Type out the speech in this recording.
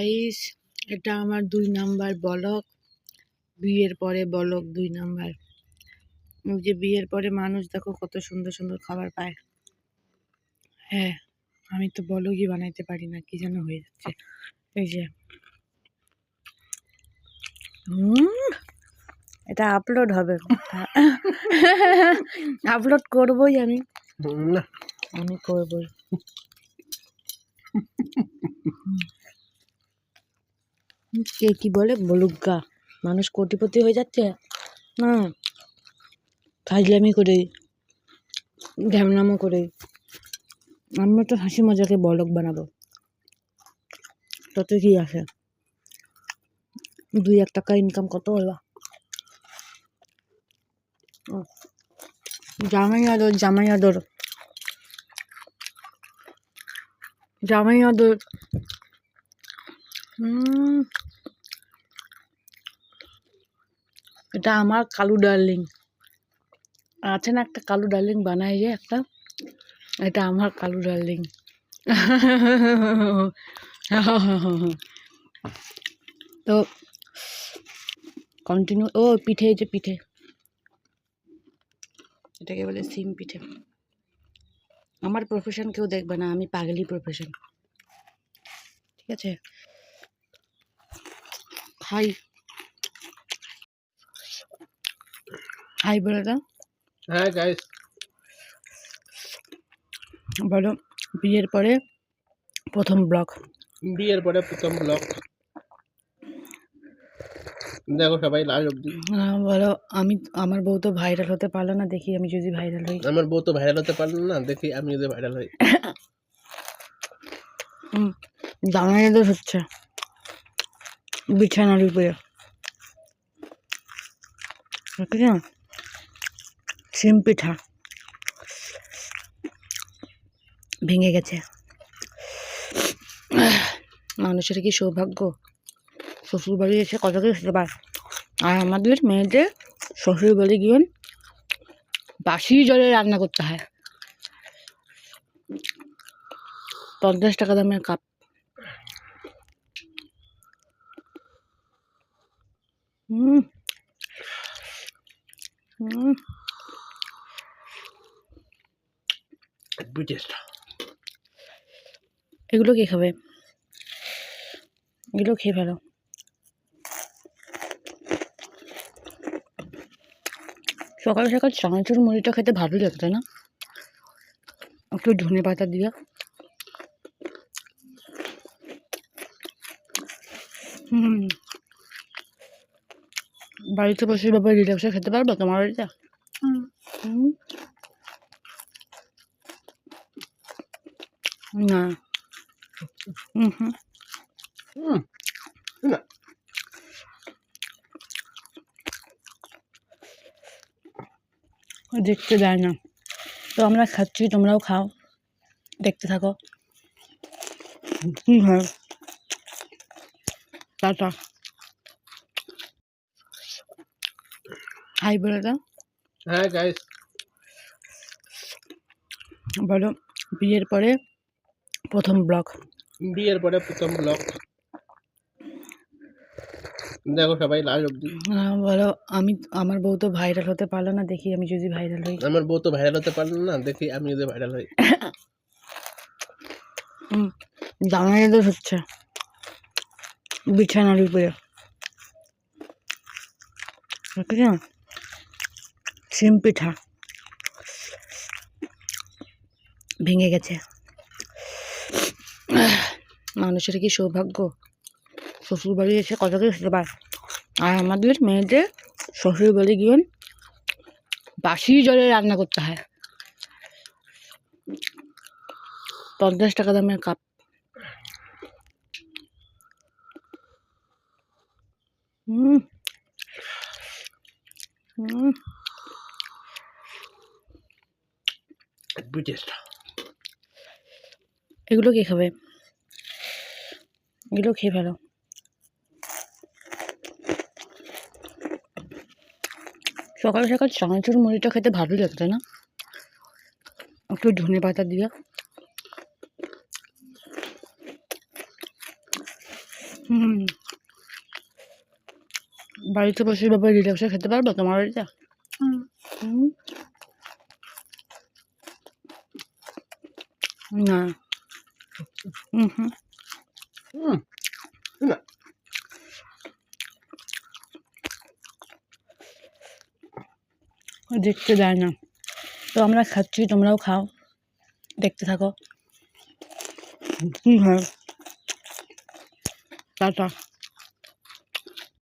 Guys, এটা আমার 2 number blog. বিয়ের পরে ব্লগ 2 নাম্বার। ওই যে বিয়ের পরে মানুষ দেখো কত সুন্দর সুন্দর খাবার পায়। হ্যাঁ, আমি তো ব্লগই বানাইতে পারি না, কি যেন হয়ে যাচ্ছে। এই যে এটা আপলোড হবে, আপলোড করবই আমি, আমি করবই। কে কি বলে বলুক গা, মানুষ কোটিপতি হয়ে যাচ্ছে না, ফাজলামি করে, ঢ্যামনামো করে। আমরা তো হাসি মজাকে ব্লগ বানাবো, তাতে কি আছে, 2-1 টাকা ইনকাম কত হলো। জামাই আদর, জামাই আদর, জামাই আদর। এটা আমার কালু ডার্লিং আছে না, একটা কালু ডার্লিং বানাই যে একটা, এটা আমার কালু ডার্লিং। তো কন্টিনিউ। ও পিঠে, এই যে পিঠে, এটাকে বলে সিম পিঠে। আমার প্রফেশন কেউ দেখবে না, আমি পাগলি প্রফেশন, ঠিক আছে। হাই হাই বলে দাও। হ্যাঁ গাইস, বলো বিয়ের পরে প্রথম ব্লগ। বিয়ের পরে প্রথম ব্লগ দেখো সবাই লাস্ট অব্দি। বলো, আমি, আমার বউ তো ভাইরাল হতে পারলো না, দেখি আমি যদি ভাইরাল হই। আমার বউ তো ভাইরাল হতে পারলো না, দেখি আমি যদি ভাইরাল হই। জামাই আদর হচ্ছে বিছানার উপরে, সিম পিঠা ভেঙে গেছে। মানুষের কি সৌভাগ্য, শ্বশুর বাড়ি এসে কত কিছু খেতে পায়। আর আমাদের মেয়েদের শ্বশুর বাড়ি গিয়ে বাসি জলে রান্না করতে হয়, 50 টাকা দামের কাপ। এগুলো কে খাবে, এগুলো খেয়ে ফেলো। সকাল সকাল চানাচুর মুড়িটা খেতে ভালোই লাগতো না, একটু ধনে পাতা দিয়ে। বাড়িতে বসে বাবা রিল্যাক্সে খেতে পারবো তোমার বাড়িতে। না, দেখতে দেয় না তো, আমরা খাচ্ছি, তোমরাও খাও, দেখতে থাকো কি হয়। টাটা, হাই বলে দাও। হ্যাঁ গাইস, বলো বিয়ের পরে প্রথম ব্লগ। বিয়ের পরে প্রথম ব্লগ দেখো সবাই লাস্ট অব্দি। বলো, আমি, আমার বউ তো ভাইরাল হতে পারলো না, দেখি আমি যদি ভাইরাল হই। আমার বউ তো ভাইরাল হতে পারলো না, দেখি আমি যদি ভাইরাল হই। জামাই আদর হচ্ছে বিছানার উপরে, সিম পিঠা ভেঙে গেছে। মানুষের কি সৌভাগ্য, শ্বশুর বাড়ি এসে কত কিছু খেতে পায়। আর আমাদের মেয়েদের শ্বশুর বাড়ি গিয়ে বাসি জলে রান্না করতে হয়, 50 টাকা দামের কাপ। এগুলো কে খাবে, এগুলো খেয়ে ফেলো। সকাল সকাল চানাচুর মুড়িটা খেতে ভালোই লাগতো না, একটু ধনে পাতা দিয়ে। হুম, বাড়িতে বসে এভাবে রিল্যাক্সে খেতে পারবো তোমার বাড়িতে? হুম, না। হুম, হুম, না দেখতে দেয় না। তো আমরা খাচ্ছি, তোমরাও খাও, দেখতে থাকো। কি হয়? টাটা।